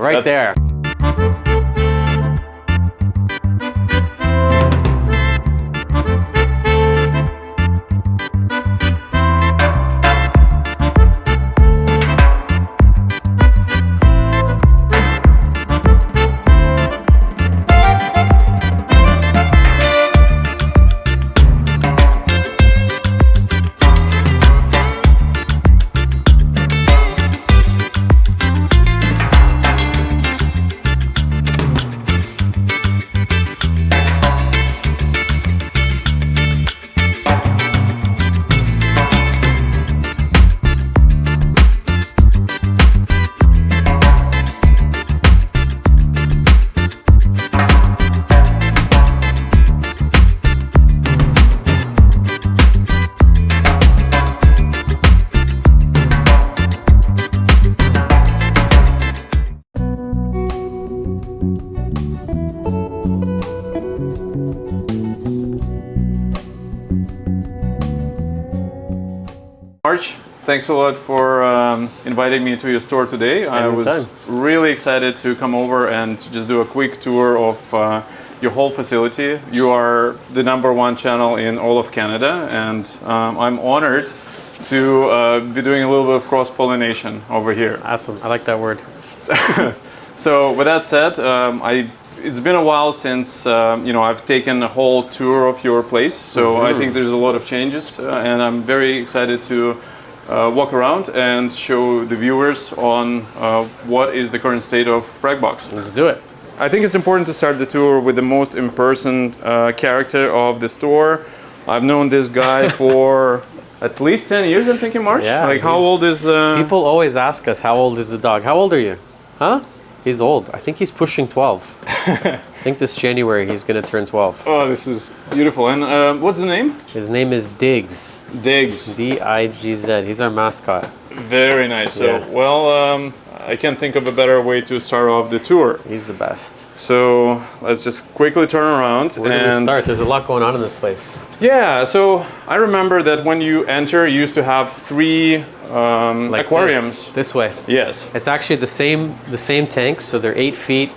right there. March, thanks a lot for inviting me to your store today. I was really excited to come over and just do a quick tour of your whole facility. You are the #1 channel in all of Canada, and I'm honored to be doing a little bit of cross-pollination over here. Awesome, I like that word. So with that said, it's been a while since I've taken a whole tour of your place, so I think there's a lot of changes, and I'm very excited to walk around and show the viewers on what is the current state of Fragbox. Let's do it. I think it's important to start the tour with the most in-person character of the store. I've known this guy for at least 10 years, I'm thinking, March. Yeah. Like, how old is... People always ask us, how old is the dog? How old are you? Huh? He's old. I think he's pushing 12. I think this January he's going to turn 12. Oh, this is beautiful. And what's the name? His name is Diggs. Diggs. D-I-G-Z. He's our mascot. Very nice. So, Yeah. well, I can't think of a better way to start off the tour. He's the best. So let's just quickly turn around. Where do we start? There's a lot going on in this place. Yeah, so I remember that when you enter, you used to have 3 Like aquariums. This way. Yes. It's actually the same tanks, so they're 8 feet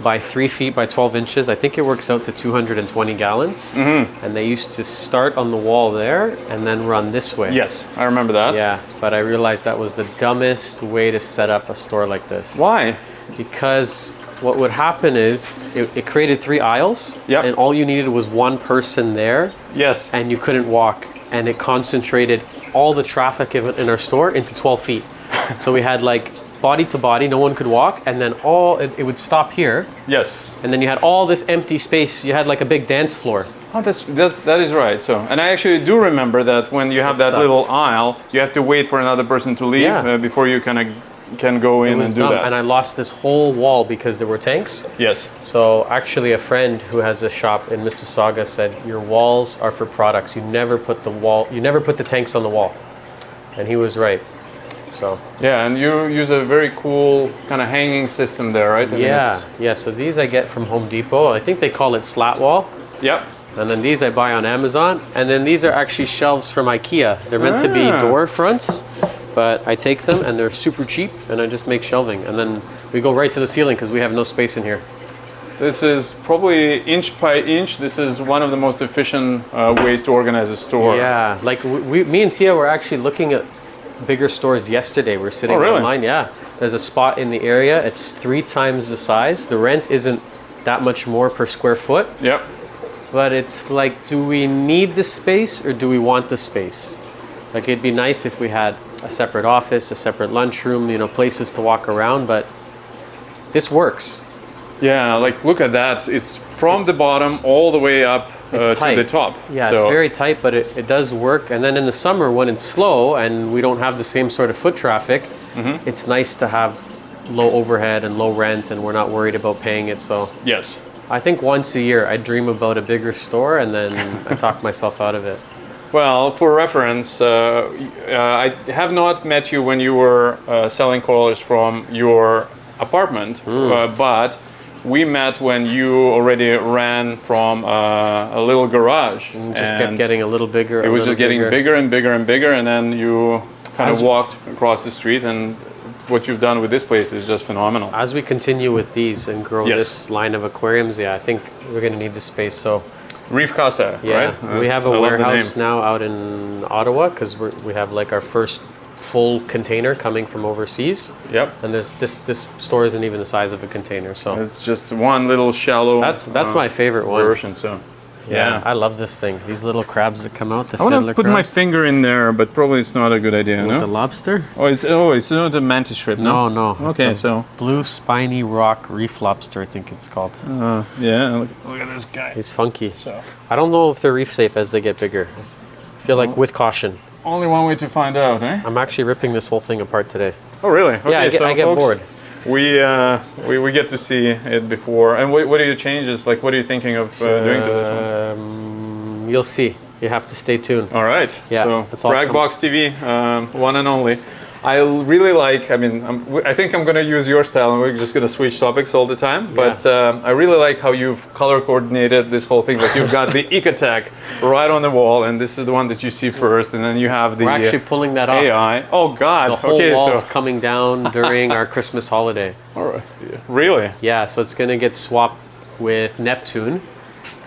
by 3 feet by 12 inches. I think it works out to 220 gallons. And they used to start on the wall there and then run this way. Yes, I remember that. Yeah, but I realized that was the dumbest way to set up a store like this. Why? Because what would happen is it created 3 aisles, Yep. and all you needed was one person there, Yes. and you couldn't walk, and it concentrated all the traffic in our store into 12 feet. So we had like body to body, no one could walk, and then it would stop here, Yes. and then you had all this empty space. You had like a big dance floor. Oh, that is right. So, and I actually do remember that when you have that sucked. little aisle, you have to wait for another person to leave Yeah. Before you kind of can go in and do Dumb. that. And I lost this whole wall because there were tanks. Yes. So actually a friend who has a shop in Mississauga said, your walls are for products. You never put the tanks on the wall. And he was right. So Yeah, and you use a very cool kind of hanging system there, right? I mean, yeah. So these I get from Home Depot. I think they call it slat wall. Yep. And then these I buy on Amazon. And then these are actually shelves from IKEA. They're meant to be door fronts, but I take them and they're super cheap and I just make shelving. And then we go right to the ceiling because we have no space in here. This is probably inch by inch. This is one of the most efficient ways to organize a store. Yeah, like me and Tia were actually looking at bigger stores yesterday. We're sitting online. Yeah, there's a spot in the area. It's 3 times the size. The rent isn't that much more per square foot. Yep. But it's like, do we need the space or do we want the space? Like, it'd be nice if we had a separate office, a separate lunchroom, places to walk around, but this works. Yeah, like look at that. It's from the bottom all the way up to the top. Yeah, it's very tight, but it does work. And then in the summer when it's slow and we don't have the same sort of foot traffic, it's nice to have low overhead and low rent and we're not worried about paying it. So Yes. I think once a year I dream about a bigger store and then I talk myself out of it. Well, for reference, I have not met you when you were selling coilers from your apartment, but we met when you already ran from a little garage. And just kept getting a little bigger. It was just getting bigger and bigger and bigger, and then you kind of walked across the street and what you've done with this place is just phenomenal. As we continue with these and grow Yes. this line of aquariums, yeah, I think we're going to need the space. So Reef Casa, yeah, right? we have I a love the warehouse name. now out in Ottawa because we have like our first full container coming from overseas. Yep. And there's this store isn't even the size of a container, so It's just one little shallow. that's my favorite one. version. So yeah. I love this thing. These little crabs that come out, the I want fiddler to put my crabs. finger in there, but probably it's not a good idea. With No. the lobster? It's not a mantis shrimp. No. It's Okay, a so blue spiny rock reef lobster, I think it's called. yeah, look at this guy. He's funky. So I don't know if they're reef safe as they get bigger. I feel like with caution. only one way to find out, eh? I'm actually ripping this whole thing apart today. Oh, really? Okay, Yeah, I get folks, bored. we get to see it before. And what are your changes? Like, what are you thinking of doing to this one? You'll see. You have to stay tuned. All right. Yeah, So that's all Fragbox TV, one and only. I really like. I mean, I think I'm going to use your style, and we're just going to switch topics all the time. But I really like how you've color coordinated this whole thing. Like you've got the Ecotech right on the wall, and this is the one that you see first, and then you have the We're actually pulling that off. AI. Oh God. The whole Okay. wall's So. coming down during our Christmas holiday. All right. Really? Yeah, so it's going to get swapped with Neptune.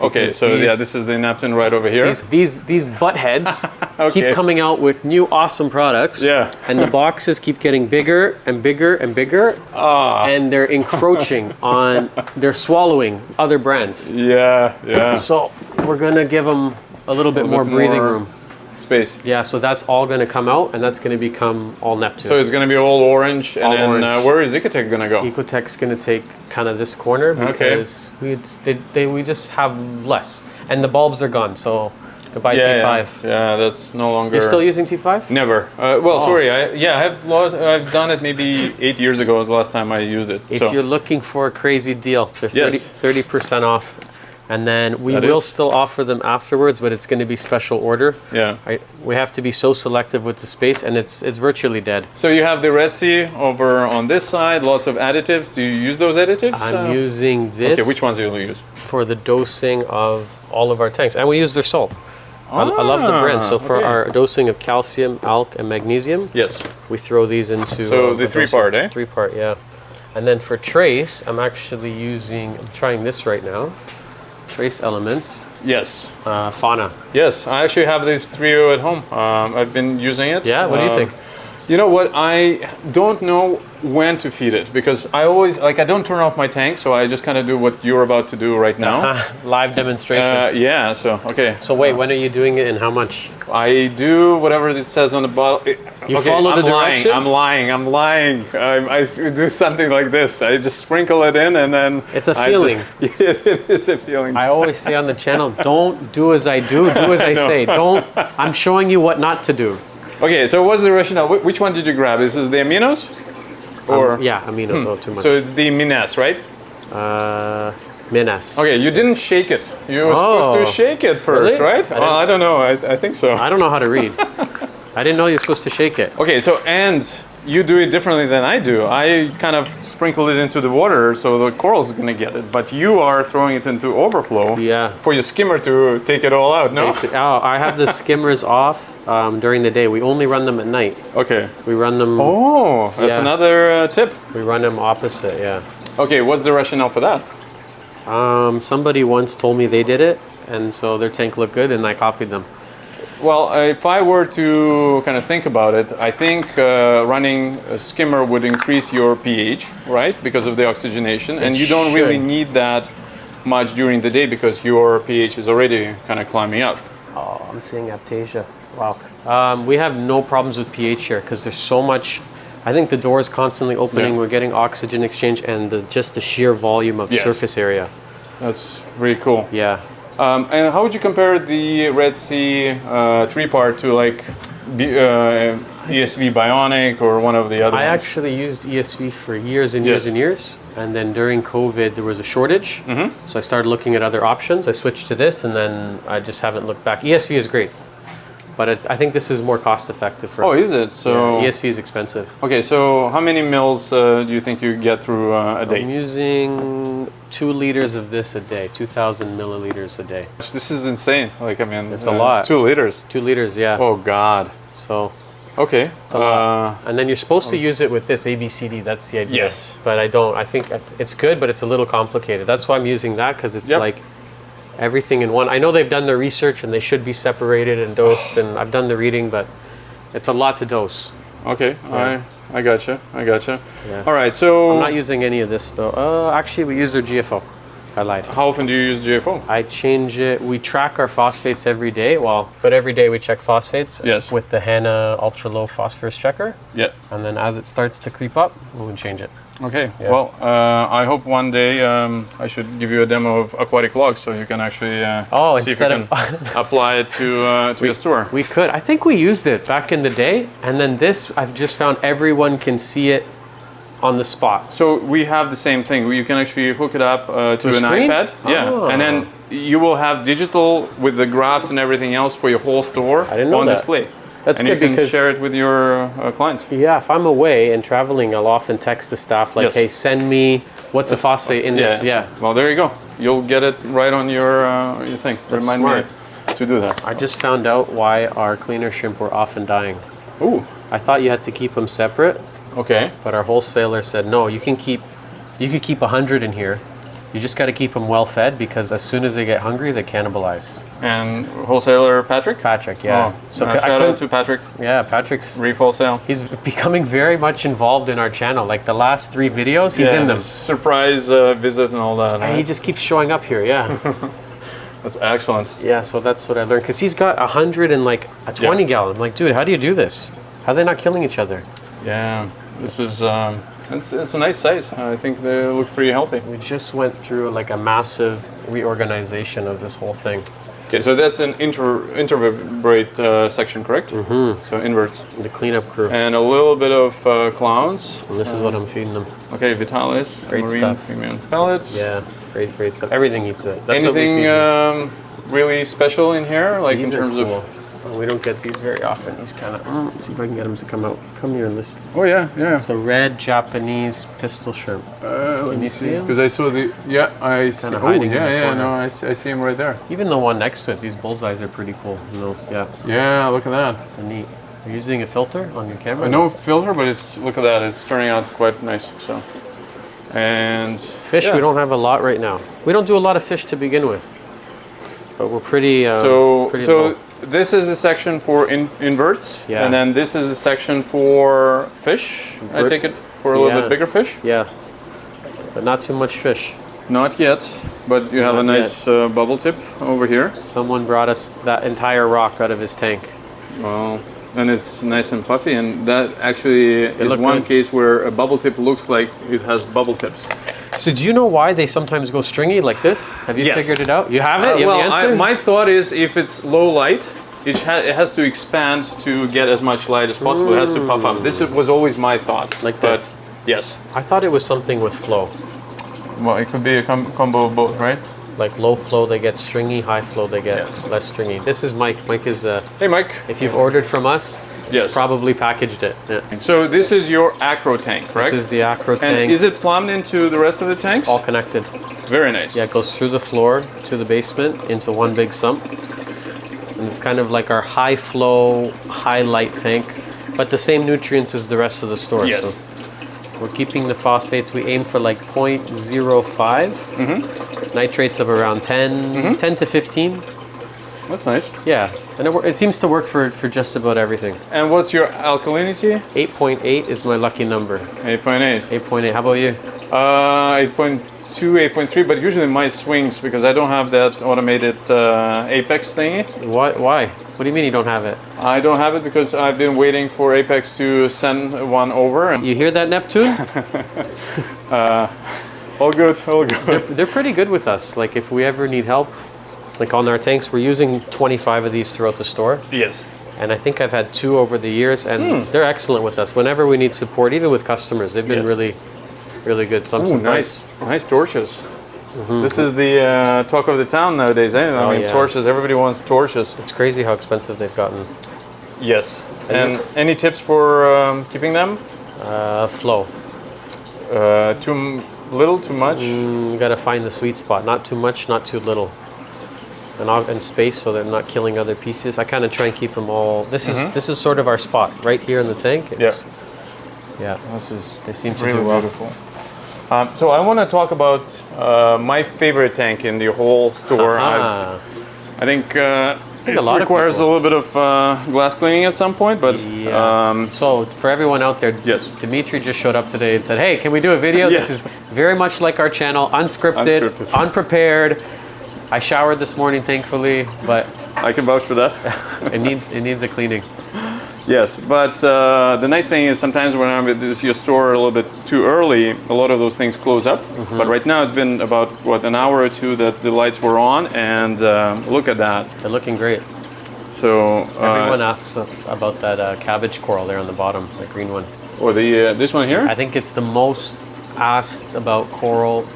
Okay. Because So these- this is the Neptune right over here. These butt heads Okay. keep coming out with new awesome products. Yeah. And the boxes keep getting bigger and bigger and bigger. And they're encroaching on, they're swallowing other brands. Yeah. Yeah. So we're gonna give them a little bit more bit breathing more room. Space. Yeah, so that's all gonna come out and that's gonna become all Neptune. So it's going to be all orange, and All then orange. where is Ecotech going to go? Ecotech's gonna take kind of this corner because we just have less. And the bulbs are gone, so goodbye T5. Yeah, that's no longer. You're still using T5? Never. Sorry. I've done it maybe 8 years ago. The last time I used it. If So you're looking for a crazy deal, they're Yes. 30% off. And then we That will is- still offer them afterwards, but it's going to be special order. yeah. We have to be so selective with the space, and it's virtually dead. So you have the Red Sea over on this side. Lots of additives. Do you use those additives? I'm using this Okay. Which ones do you use? for the dosing of all of our tanks, and we use their salt. I love the brand. So for okay. our dosing of calcium, alk, and magnesium, Yes. we throw these into. So the dosing. three-part, eh? 3-part, yeah. And then for trace, I'm trying this right now. Trace Elements, Yes. Fauna. Yes. I actually have this trio at home. I've been using it. Yeah, what do you think? You know what? I don't know when to feed it because I always I don't turn off my tank, so I just kind of do what you're about to do right now. Live demonstration. Yeah. So okay. So wait, when are you doing it and how much? I do whatever it says on the bottle. You follow I'm the directions? I'm lying. I do something like this. I just sprinkle it in and then. It's a feeling. It is a feeling. I always say on the channel, don't do as I do as I say. Don't. I'm showing you what not to do. Okay, so what's the rationale? Which one did you grab? This is the aminos? Or Yeah, aminos, too much. So it's the Mines, right? Minas. Okay, you didn't shake it. You were supposed to shake it first, Really? right? Well, I don't know. I think so. I don't know how to read. I didn't know you're supposed to shake it. Okay, so and you do it differently than I do. I kind of sprinkle it into the water so the coral's gonna get it, but you are throwing it into overflow. Yeah. For your skimmer to take it all out. No. I have the skimmers off during the day. We only run them at night. Okay. We run them. Oh, that's Yeah. another tip. We run them opposite. Yeah. Okay, what's the rationale for that? Somebody once told me they did it, and so their tank looked good, and I copied them. Well, if I were to kind of think about it, I think running a skimmer would increase your pH, right? Because of the oxygenation. And you don't really should. need that much during the day because your pH is already kind of climbing up. Oh, I'm seeing Aptasia. Wow. We have no problems with pH here because there's so much. I think the door is constantly opening. Yeah. We're getting oxygen exchange and just the sheer volume of Yes. surface area. That's really cool. Yeah. And how would you compare the Red Sea 3-part to like ESV Bionic or one of the other I ones? actually used ESV for years and Yes. years and years. And then during COVID, there was a shortage. So I started looking at other options. I switched to this and then I just haven't looked back. ESV is great. But I think this is more cost effective for us. Oh, is it? So Yeah, ESV is expensive. Okay, so how many mils do you think you get through a day? I'm using 2 liters of this a day, 2,000 milliliters a day. This is insane. Like, I mean, It's a lot. 2 liters. 2 liters, yeah. Oh God. So Okay. And then you're supposed to use it with this ABCD. That's the idea. Yes. But I think it's good, but it's a little complicated. That's why I'm using that, because it's like everything in one. I know they've done the research and they should be separated and dosed, and I've done the reading, but it's a lot to dose. Okay. Yeah. I gotcha. Yeah. All right. So I'm not using any of this though. Actually, we use their GFO. I lied. how often do you use GFO? I change it. We track our phosphates every day. But every day we check phosphates. Yes. With the HANA ultra low phosphorus checker. Yeah. And then as it starts to creep up, we'll change it. Okay. Yeah. Well, I hope one day I should give you a demo of aquatic logs so you can actually see if you can apply it to your store. We could. I think we used it back in the day, and then this I've just found everyone can see it on the spot. So we have the same thing. You can actually hook it up to an screen? iPad. Yeah. Oh. And then you will have digital with the graphs and everything else for your whole store I didn't know on that. display. That's and good you can because share it with your clients. yeah, if I'm away and traveling, I'll often text the staff like, Yes. "Hey, send me what's the phosphate in this." Yeah. Well, there you go. You'll get it right on your thing. That's Remind smart. me to do that. I just found out why our cleaner shrimp were often dying. Ooh. I thought you had to keep them separate, Okay. but our wholesaler said no. You could keep 100 in here. You just got to keep them well fed, because as soon as they get hungry, they cannibalize. And wholesaler Patrick? Patrick, yeah. Oh, So shout out to Patrick. yeah, Patrick's Reef Wholesale. he's becoming very much involved in our channel. Like the last 3 videos, he's in them. Surprise visit and all that. And Right? he just keeps showing up here. Yeah, That's excellent. yeah. So that's what I learned, because he's got 100 and like a 20 gallon. I'm like, dude, how do you do this? How are they not killing each other? Yeah. This is it's a nice size. I think they look pretty healthy. We just went through like a massive reorganization of this whole thing. Okay, so that's an invertebrate section, correct? Mm-hmm. So inverts. The cleanup crew. And a little bit of clowns. And this is what I'm feeding them. Okay, Vitalis, Great marine stuff. premium pellets. Yeah, great stuff. Everything eats it. That's Anything what we feed them. really special in here, like These in are terms cool. of? We don't get these very often. These kind of. See if I can get them to come out. Come here and listen. Oh yeah. It's a red Japanese pistol shrimp. Let me see 'em? Because I saw the I see. kinda Oh hiding in the yeah, corner. no, I see him right there. Even the one next to it, these bullseyes are pretty cool. Yeah, Yeah, look at that. they're neat. You're using a filter on your camera? No filter, but look at that. It's turning out quite nice. So, and Fish, yeah. we don't have a lot right now. We don't do a lot of fish to begin with, but we're pretty. So pretty low. this is the section for inverts, Yeah. and then this is the section for fish. I take it for a little bit bigger fish. Yeah, but not too much fish. Not yet, but you have a Not nice bubble tip over here. Someone brought us that entire rock out of his tank. Well, and it's nice and puffy, and that actually is look one good. case where a bubble tip looks like it has bubble tips. So do you know why they sometimes go stringy like this? Have you Yes. figured it out? You have it? You have the answer? my thought is if it's low light, it has to expand to get as much light as possible. It has to puff up. This was always my thought. Like but this? Yes. I thought it was something with flow. Well, it could be a combo of both, right? Like low flow, they get stringy. High flow, they get Yes. less stringy. This is Mike. Mike is, Hey, Mike. if you've ordered from us, Yes. he's probably packaged it. Yeah. So this is your acro tank, correct? This is the acro tank. And is it plumbed into the rest of the tanks? all connected. Very nice. Yeah, it goes through the floor to the basement into one big sump. And it's kind of like our high flow, high light tank, but the same nutrients as the rest of the store. Yes. So we're keeping the phosphates. We aim for like 0.05. Nitrates of around 10, 10 to 15. That's nice. Yeah, and it seems to work for just about everything. And what's your alkalinity? 8.8 is my lucky number. 8.8. 8.8. How about you? 8.2, 8.3, but usually my swings because I don't have that automated Apex thingy. Why? What do you mean you don't have it? I don't have it because I've been waiting for Apex to send one over. And You hear that, Neptune? all good, all good. They're pretty good with us. Like if we ever need help, like on our tanks, we're using 25 of these throughout the store. Yes. And I think I've had 2 over the years, and they're excellent with us. Whenever we need support, even with customers, they've been Yes. really, really good. So I'm Ooh, surprised. nice torches. This is the talk of the town nowadays, eh? I mean, yeah. torches. Everybody wants torches. It's crazy how expensive they've gotten. Yes. And any tips for keeping them? Flow. Too little, too much? You got to find the sweet spot. Not too much, not too little. and space so they're not killing other pieces. I kind of try and keep them all. This is sort of our spot right here in the tank. Yeah. They seem to really do well. Beautiful. So I want to talk about my favorite tank in the whole store. I think it a lot requires a little bit of glass cleaning at some point, but so for everyone out there, yes, Dimitri just showed up today and said, "Hey, can we do a video?" Yes. This is very much like our channel, unscripted, unprepared. I showered this morning, thankfully, but I can vouch for that. it needs a cleaning. Yes, but the nice thing is sometimes when I'm at your store a little bit too early, a lot of those things close up. But right now it's been about, what, an hour or two that the lights were on, and look at that. They're looking great. So everyone asks us about that cabbage coral there on the bottom, the green one. Or this one here? I think it's the most asked about coral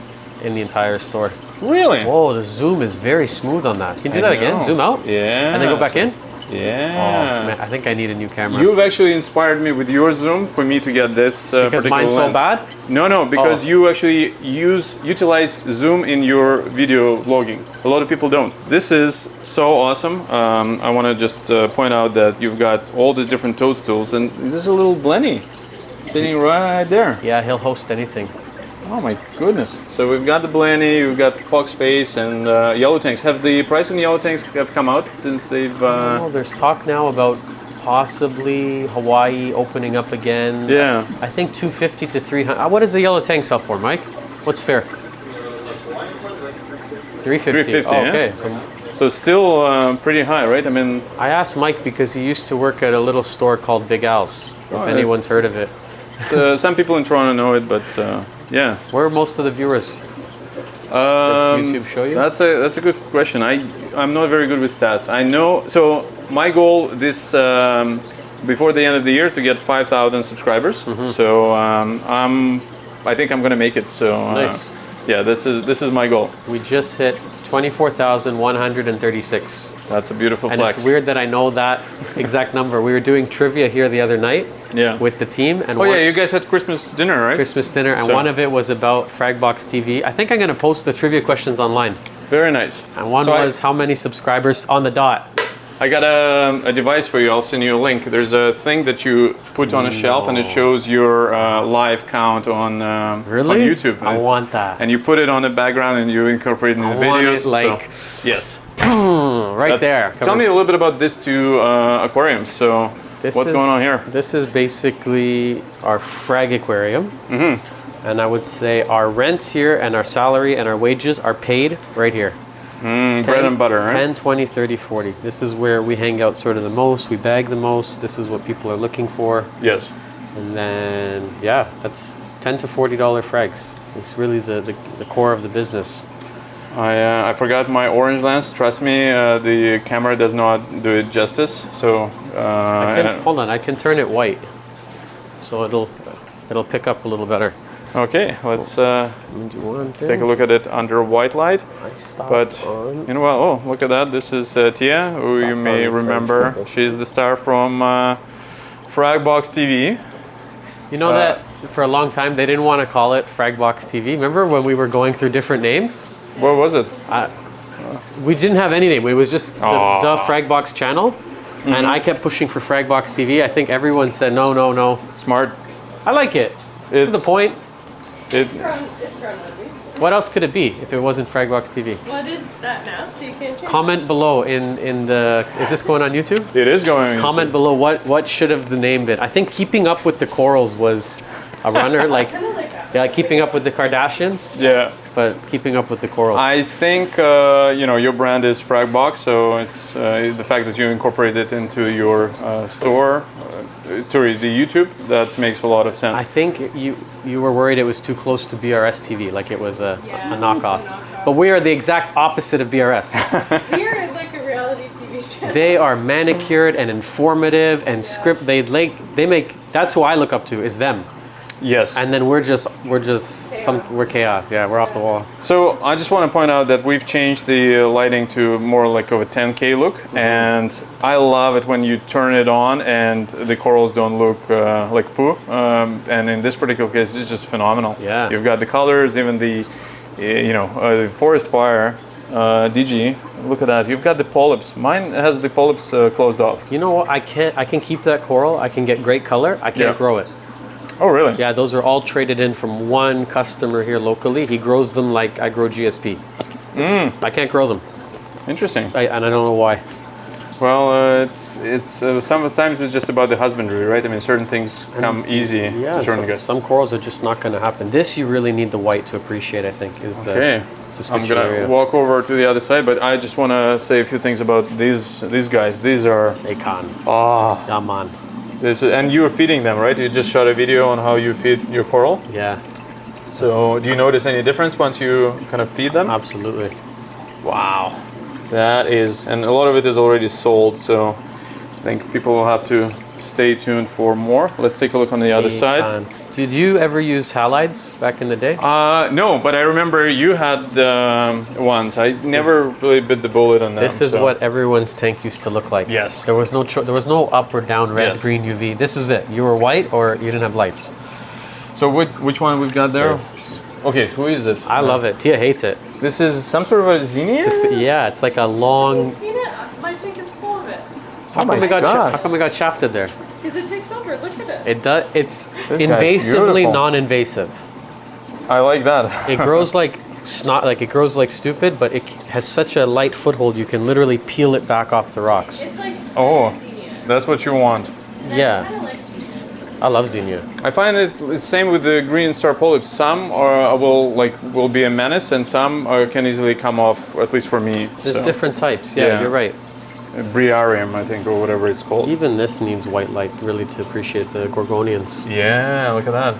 in the entire store. Really? Whoa, the zoom is very smooth on that. Can you do that again? Zoom out? Yeah. And then go back in? Yeah. Oh, man, I think I need a new camera. You've actually inspired me with your zoom for me to get this because particular mine's lens. so bad? No, because you actually utilize zoom in your video vlogging. A lot of people don't. This is so awesome. I want to just point out that you've got all these different toadstools, and there's a little Blenny sitting right there. Yeah, he'll host anything. Oh my goodness. So we've got the Blenny, we've got fox face and yellow tanks. Have the price on yellow tanks have come out since they've... Oh, there's talk now about possibly Hawaii opening up again. Yeah. I think 250 to 300. What does the yellow tank sell for, Mike? What's fair? 350. 350, oh, yeah. Okay. So still pretty high, right? I mean... I asked Mike because he used to work at a little store called Big Al's, if anyone's heard of it. So, some people in Toronto know it, but yeah. Where are most of the viewers? Does YouTube show you? That's a good question. I'm not very good with stats. I know. So my goal this before the end of the year to get 5,000 subscribers. So I think I'm gonna make it. So nice. Yeah, this is my goal. We just hit 24,136. That's a beautiful and flex. It's weird that I know that exact number. We were doing trivia here the other night with the team. And yeah, you guys had Christmas dinner, right? Christmas dinner, and one of it was about Fragbox TV. I think I'm going to post the trivia questions online. Very nice. And one was how many subscribers on the dot. I got a device for you. I'll send you a link. There's a thing that you put on a shelf, and it shows your live count on YouTube. I want that. And you put it on the background, and you incorporate it in the videos. Yes. Right there. Tell me a little bit about these two aquariums. So what's going on here? This is basically our Frag aquarium. And I would say our rent here and our salary and our wages are paid right here. 10, bread and butter, right? 10, 20, 30, 40. This is where we hang out sort of the most, we bag the most, this is what people are looking for. Yes. And then, yeah, that's $10 to $40 frags. It's really the core of the business. I forgot my orange lens. Trust me, the camera does not do it justice. So hold on, I can turn it white. So it'll pick up a little better. Okay, let's take a look at it under white light. But you know what? Oh, look at that! This is Tia, who you may remember. She's the star from Fragbox TV. You know that for a long time they didn't want to call it Fragbox TV. Remember when we were going through different names? What was it? We didn't have any name. It was just the Fragbox channel, and I kept pushing for Fragbox TV. I think everyone said no. Smart. I like it. It's to the point. It's grown on me. What else could it be if it wasn't Fragbox TV? What is that now? So you can't change. Comment below in the. Is this going on YouTube? It is going on Comment YouTube. below what should have the name been. I think Keeping Up with the Corals was a runner, like Keeping Up with the Kardashians. Yeah. But Keeping Up with the Corals. I think your brand is Fragbox, so it's the fact that you incorporate it into your store, the YouTube, that makes a lot of sense. I think you were worried it was too close to BRS TV, like it was a knockoff. But we are the exact opposite of BRS. We're like a reality TV channel. They are manicured and informative and script. They make. That's who I look up to. Is them. Yes. And then we're chaos. Yeah, we're off the wall. So I just want to point out that we've changed the lighting to more like of a 10K look, and I love it when you turn it on and the corals don't look like poo. And in this particular case, it's just phenomenal. Yeah. You've got the colors, even the forest fire. DG. Look at that. You've got the polyps. Mine has the polyps closed off. You know what? I can keep that coral. I can get great color. I can't grow it. Oh, really? Yeah, those are all traded in from one customer here locally. He grows them like I grow GSP. I can't grow them. Interesting. And I don't know why. Well, sometimes it's just about the husbandry, right? I mean, certain things come easy to certain guys. Some corals are just not going to happen. This you really need the white to appreciate, I think, is the I'm gonna walk over to the other side, but I just want to say a few things about these guys. These are Akan. Yeah, man. And you're feeding them, right? You just shot a video on how you feed your coral. Yeah. So, do you notice any difference once you kind of feed them? Absolutely. Wow. That is, and a lot of it is already sold, so I think people will have to stay tuned for more. Let's take a look on the other side. Did you ever use halides back in the day? No, but I remember you had ones. I never really bit the bullet on them. This is what everyone's tank used to look like. Yes. There was no up or down, red, green, UV. This is it. You were white or you didn't have lights. So which one we've got there? Yes. Okay, who is it? I love it. Tia hates it. This is some sort of a zinnia? Yeah, it's like a long... Have you seen it? My tank is full of it. How come we got shafted there? Because it takes over. Look at it. It does. It's This guy's invasively beautiful. non-invasive. I like that. It grows like snot, like it grows like stupid, but it has such a light foothold. You can literally peel it back off the rocks. It's like Oh, zinnia. that's what you want. And I Yeah, kinda like zinnia. I love zinnia. I find it's the same with the green star polyps. Some will be a menace, and some can easily come off. At least for me. There's so. different types. Yeah, you're right. Briarium, I think, or whatever it's called. Even this needs white light really to appreciate the gorgonians. Yeah, look at that.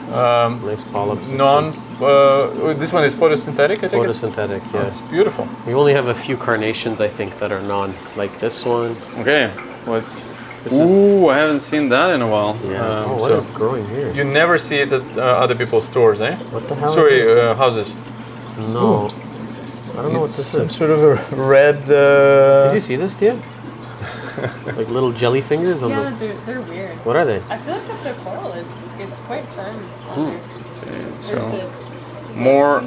Nice polyps. This one is photosynthetic, I think. Photosynthetic, yeah. It's beautiful. We only have a few carnations, I think, that are non, like this one. Okay, Ooh, I haven't seen that in a while. Yeah. What is growing here? You never see it at other people's stores, eh? What the hell? Sorry, houses. No. I don't know what this Some is. sort of a red. Did you see this, Tia? Like little jelly fingers on Yeah, the. they're weird. What are they? I feel like that's a coral. It's quite firm. Okay, There's so a more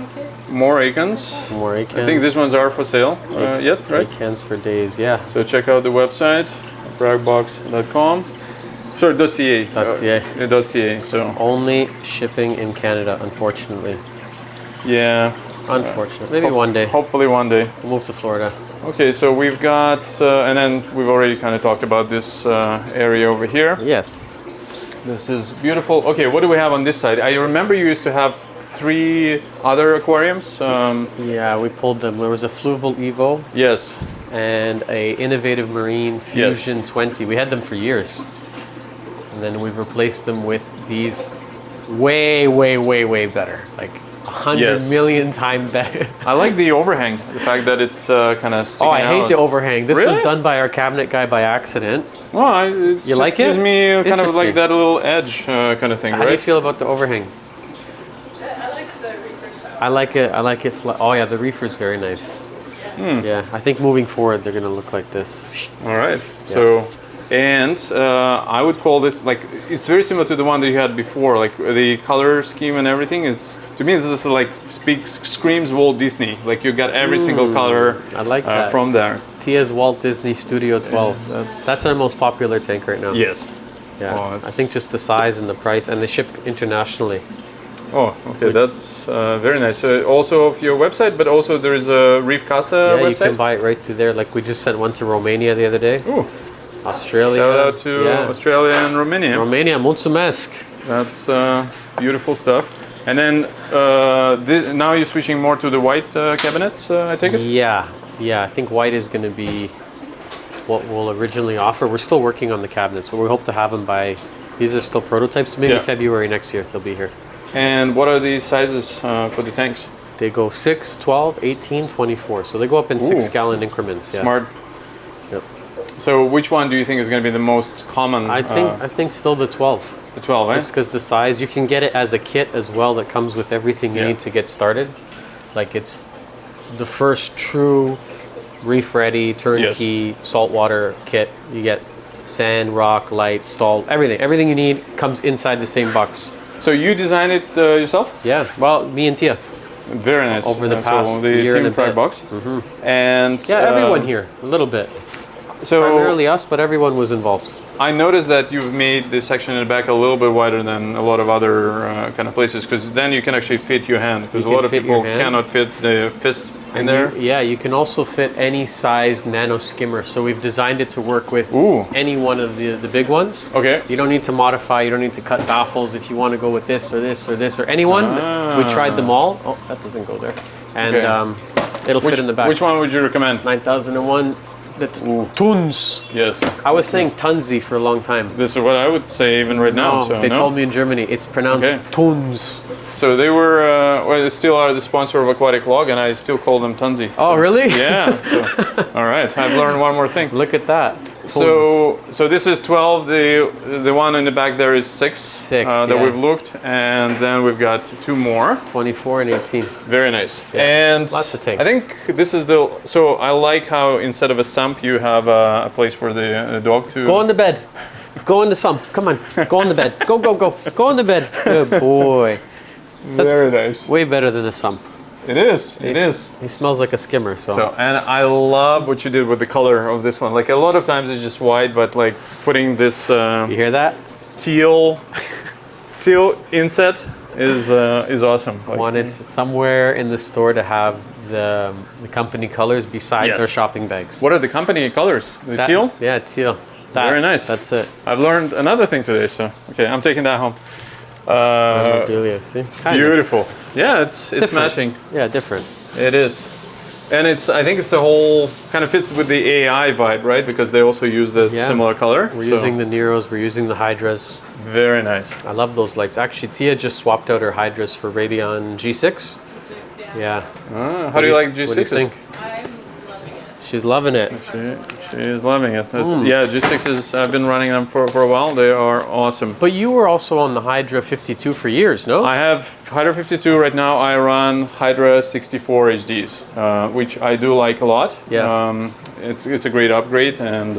acons. More acans. I think these ones are for sale yet, right? Acans for days, yeah. So check out the website, fragbox.com. Sorry, .ca. .ca. So Only shipping in Canada, unfortunately. yeah. Unfortunate. Maybe one day. Hopefully one day. We'll move to Florida. Okay, so we've got, and then we've already kind of talked about this area over here. Yes. This is beautiful. Okay, what do we have on this side? I remember you used to have 3 other aquariums. Yeah, we pulled them. There was a Fluval Evo Yes. and a Innovative Marine Fusion 20. We had them for years. And then we've replaced them with these way, way, way, way better. Like 100 million times better. I like the overhang, the fact that it's kind of sticking out. Oh, I hate the overhang. This was Really? done by our cabinet guy by accident. Well, it You like it? gives me kind of Interesting. like that little edge kind of thing, How do you right? feel about the overhang? I like the reefer style. I like it. I like it. Oh yeah, the reefer's very nice. Yeah, I think moving forward they're gonna look like this. All right. So, and I would call this like it's very similar to the one that you had before, like the color scheme and everything. It's to me, this is like screams Walt Disney. Like you got every single color. I like that. From there. Tia's Walt Disney Studio 12. That's our most popular tank right now. Yes. Yeah. Oh, I think just the size and the price, and they ship internationally. Oh, okay, that's very nice. Also of your website, but also there is a Reef Casa Yeah, website. you can buy it right through there. Like we just sent one to Romania the other day. Ooh. Australia. Shout out to Australia and Romania. Romania, mulțumesc. That's beautiful stuff. And then now you're switching more to the white cabinets, I take it? Yeah, I think white is going to be what we'll originally offer. We're still working on the cabinets, but we hope to have them by, these are still prototypes, maybe February next year they'll be here. And what are the sizes for the tanks? They go 6, 12, 18, 24. So they go up in 6-gallon increments. Yeah. Smart. Yep. So which one do you think is going to be the most common? I think still the 12. The 12, Just because the size, you can get it as a kit as well that comes with everything you need to get started. Like it's the first true reef ready turnkey saltwater kit. You get sand, rock, light, salt, everything. Everything you need comes inside the same box. So you designed it yourself? Yeah, well, me and Tia. Very nice. Over the So past the year team and a bit. Fragbox. And Yeah, everyone here, a little bit. So Primarily us, but everyone was involved. I noticed that you've made this section in the back a little bit wider than a lot of other kind of places, because then you can actually fit your hand, because a You lot can of fit people your hand. cannot fit the fist in there. Yeah, you can also fit any size nano skimmer. So we've designed it to work with Ooh. any one of the big ones. Okay. You don't need to modify, you don't need to cut baffles if you want to go with this or this or this or any one. We tried them all. Oh, that doesn't go there. And Okay. it'll fit in the back. Which one would you recommend? 9001. That's tons. Yes. I was saying Tunzi for a long time. This is what I would say even right now. No, So, they no? told me in Germany it's pronounced Okay. tons. So they were, well, they still are the sponsor of Aquatic Log, and I still call them Tunzi. Oh, really? Yeah. So, all right. I've learned one more thing. Look at that. So this is 12. The one in the back there is 6. Six, that yeah. we've looked, and then we've got 2 more. 24 and 18. Very nice. Yeah. And Lots of tanks. I think this is the. So I like how instead of a sump, you have a place for the dog to. Go on the bed. Go in the sump. Come on. Go on the bed. Go, go, go. Go on the bed. Good boy. Very nice. Way better than a sump. It is. It is. He smells like a skimmer, so. So, and I love what you did with the color of this one. Like a lot of times it's just white, but like putting this You hear that? teal inset is awesome. Like, Wanted somewhere in the store to have the company colors besides Yes. our shopping bags. What are the company colors? The That- teal? Yeah, teal. That, Very nice. That's it. I've learned another thing today, so okay, I'm taking that home. Memorabilia, see? Kind of. Beautiful. Yeah, it's Different. matching. Yeah, different. It is. And I think it's a whole kind of fits with the AI vibe, right? Because they also use the Yeah. similar color. We're using the Neros, we're using the Hydras. Very nice. I love those lights. Actually, Tia just swapped out her Hydras for Radeon G6. Yeah. How do you like What do you G6s? think? I'm loving it. She's loving it. She is loving it. Yeah, G6s, I've been running them for a while. They are awesome. But you were also on the Hydra 52 for years, no? I have Hydra 52 right now. I run Hydra 64 HDs, which I do like a lot. Yeah. It's a great upgrade, and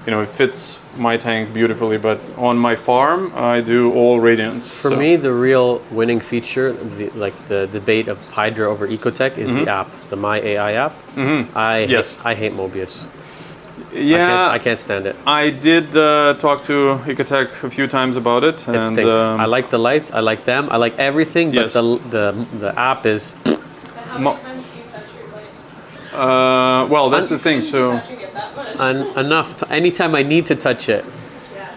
it fits my tank beautifully. But on my farm, I do all Radiants. For me, the real winning feature, the debate of Hydra over Ecotech, is the app, the My AI app. Yes. I hate Mobius. Yeah, I can't stand it. I did talk to Ecotech a few times about it, It and stinks. I like the lights, I like them, I like everything, but Yes. the app is. But how Mo- many times do you touch your light? well, that's the thing. So Touching it that much? Enough. Anytime I need to touch it. Yeah.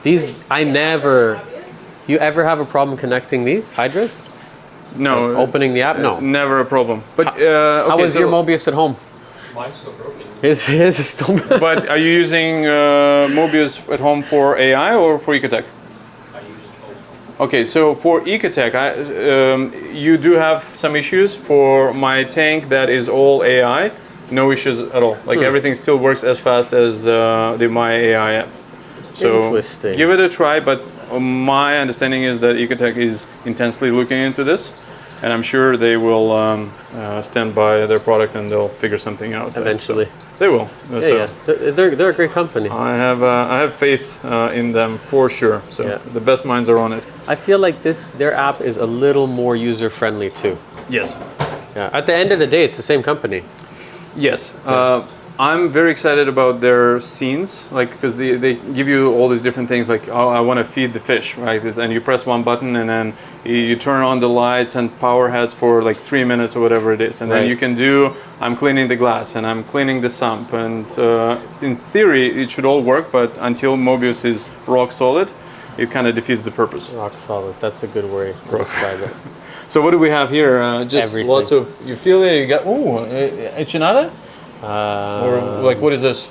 These, I never. You ever have a problem connecting these Hydras? no, Opening the app? No. never a problem. But How okay, was your Mobius at home? Mine's still broken. His is still. But are you using Mobius at home for AI or for Ecotech? I use both. Okay, so for Ecotech, you do have some issues. For my tank that is all AI, no issues at all. Like everything still works as fast as the My AI app. So Interesting. give it a try, but my understanding is that Ecotech is intensely looking into this, and I'm sure they will stand by their product and they'll figure something out. Eventually. They will. Yeah, yeah. They're a great company. I have faith in them for sure. So Yeah. the best minds are on it. I feel like their app is a little more user friendly too. Yes. Yeah. At the end of the day, it's the same company. Yes. I'm very excited about their scenes, like because they give you all these different things, like oh, I want to feed the fish, right? And you press one button and then you turn on the lights and power heads for like 3 minutes or whatever it is, and then Right. you can do I'm cleaning the glass and I'm cleaning the sump, and in theory it should all work, but until Mobius is rock solid, it kind of defeats the purpose. Rock solid. That's a good way to describe it. So what do we have here? Just Everything. lots of you feel it. You got echinada. Or like what is this?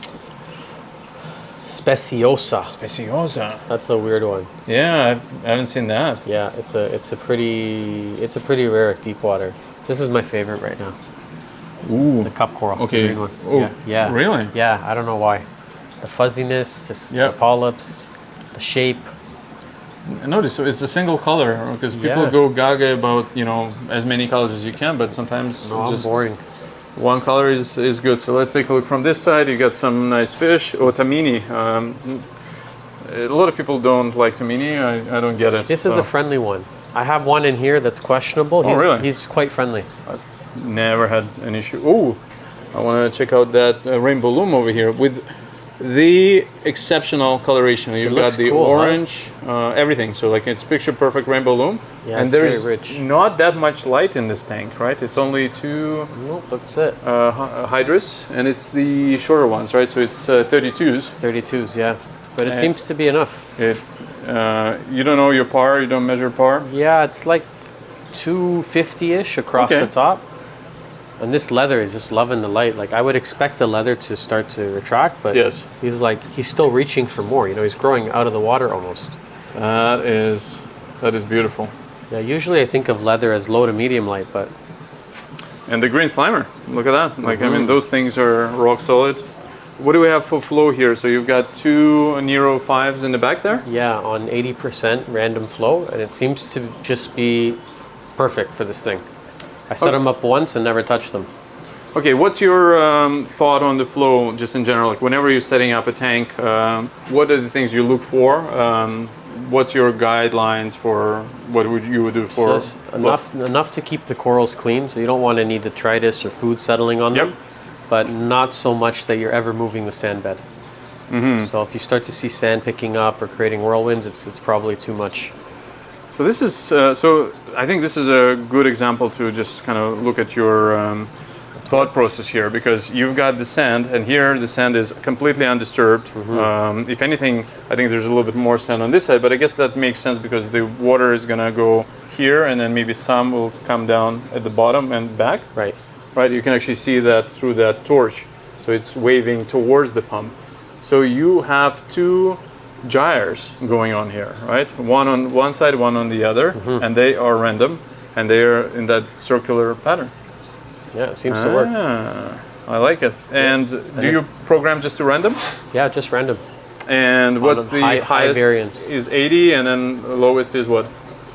Speciosa. Speciosa. That's a weird one. Yeah, I haven't seen that. Yeah, it's a pretty rare deep water. This is my favorite right now. Ooh. The cup coral. Okay. The green one. Oh, Yeah. Yeah. really? Yeah. I don't know why. The fuzziness, just Yep. the polyps, the shape. Notice it's a single color because people Yeah. go gaga about as many colors as you can, but sometimes No, I'm just boring. one color is good. So let's take a look from this side. You got some nice fish. Otamini. A lot of people don't like tamini. I don't get it. This is so. a friendly one. I have one in here that's questionable. Oh, really? He's quite friendly. Never had an issue. Oh, I want to check out that rainbow loom over here with the exceptional coloration. You've got looks the cool, orange, everything. So like it's picture perfect rainbow loom. Yeah, and it's there's very rich. not that much light in this tank, right? It's only two Nope, that's it. hydras, and it's the shorter ones, right? So it's 32s. 32s, yeah. But it seems to be enough. You don't know your par, you don't measure par? Yeah, it's like 250-ish across Okay. the top. And this leather is just loving the light. Like I would expect the leather to start to retract, but Yes. he's still reaching for more. You know, he's growing out of the water almost. That is beautiful. Yeah, usually I think of leather as low to medium light, but And the green slimer, look at that. Like, I mean, those things are rock solid. What do we have for flow here? So you've got two Nero 5s in the back there? yeah, on 80% random flow, and it seems to just be perfect for this thing. I set them up once and never touched them. Okay, what's your thought on the flow just in general? Like whenever you're setting up a tank, what are the things you look for? What's your guidelines for what you would do for Just enough to keep the corals clean, so you don't want any detritus or food settling on them, but not so much that you're ever moving the sand bed. So if you start to see sand picking up or creating whirlwinds, it's probably too much. So this is so I think this is a good example to just kind of look at your thought process here, because you've got the sand, and here the sand is completely undisturbed. If anything, I think there's a little bit more sand on this side, but I guess that makes sense because the water is gonna go here, and then maybe some will come down at the bottom and back. Right. Right, you can actually see that through that torch. So it's waving towards the pump. So you have two gyres going on here, right? One on one side, one on the other, and they are random, and they are in that circular pattern. Yeah, it seems to work. I like it. And do you program just to random? Yeah, just random. And what's the high highest? variance. Is 80, and then the lowest is what?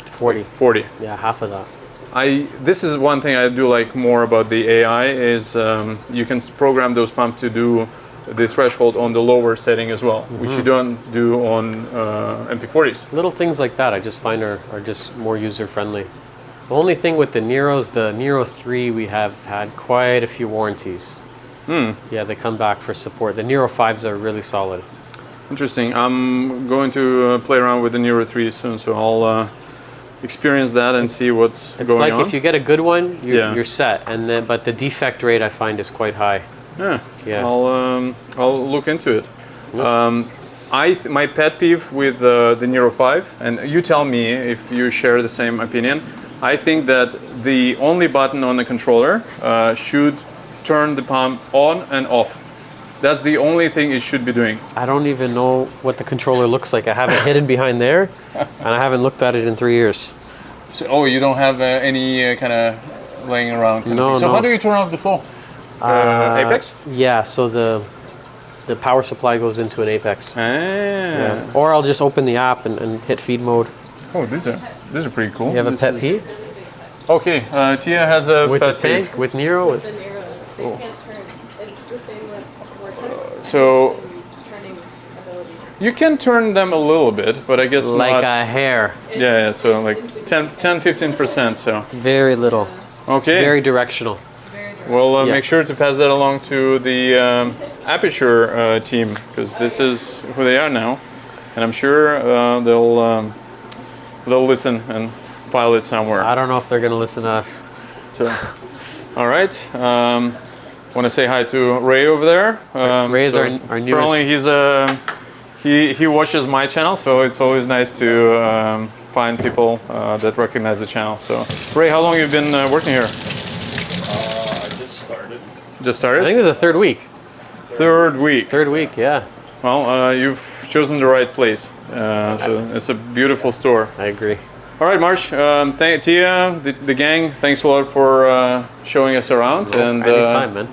40. 40. Yeah, half of that. This is one thing I do like more about the AI is you can program those pumps to do the threshold on the lower setting as well, which you don't do on MP40s. Little things like that I just find are just more user friendly. The only thing with the Neros, the Nero 3, we have had quite a few warranties. Yeah, they come back for support. The Nero 5s are really solid. Interesting. I'm going to play around with the Nero 3 soon, so I'll experience that and see what's It's going like on. if you get a good one, Yeah. you're set. And then, but the defect rate I find is quite high. Yeah. I'll look into it. My pet peeve with the Nero 5, and you tell me if you share the same opinion. I think that the only button on the controller should turn the pump on and off. That's the only thing it should be doing. I don't even know what the controller looks like. I have it hidden behind there, and I haven't looked at it in 3 years. So, you don't have any kind of laying around? Kind of No, thing. So no. how do you turn off the flow? Apex? Yeah, so the power supply goes into an Apex. Yeah. Or I'll just open the app and hit feed mode. Oh, these are pretty cool. You have a This pet is- peeve? Okay, Tia has a With the pet peeve. tank, with Nero? The Neros, they can't turn. It's the same with vortex. So Turning abilities. you can turn them a little bit, but I guess Like not. a hair. Yeah, so like 10-15%. So Very little. okay, Very directional. we'll yeah. make sure to pass that along to the Aperture team, because this is who they are now, and I'm sure they'll listen and file it somewhere. I don't know if they're going to listen to us. So, all right. Want to say hi to Ray over there. Ray is our newest- Apparently, he watches my channel, so it's always nice to find people that recognize the channel. So, Ray, how long have you been working here? I just started. Just I started. think this is the third week. Third week. Third week, yeah. Well, you've chosen the right place. So it's a beautiful store. I agree. All right, Marsh. Thank Tia, the gang. Thanks a lot for showing us around. And Anytime, man.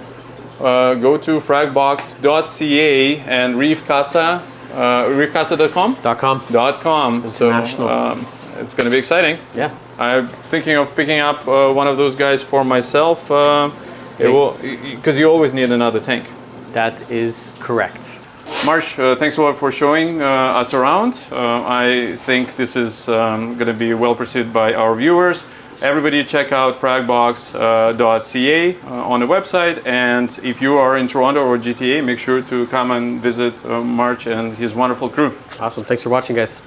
go to fragbox.ca and Reef Casa, reefcasa.com. .com. So International. it's going to be exciting. Yeah. I'm thinking of picking up one of those guys for myself. It will, because you always need another tank. That is correct. March, thanks a lot for showing us around. I think this is going to be well perceived by our viewers. Everybody check out fragbox.ca on the website, and if you are in Toronto or GTA, make sure to come and visit March and his wonderful crew. Awesome. Thanks for watching, guys.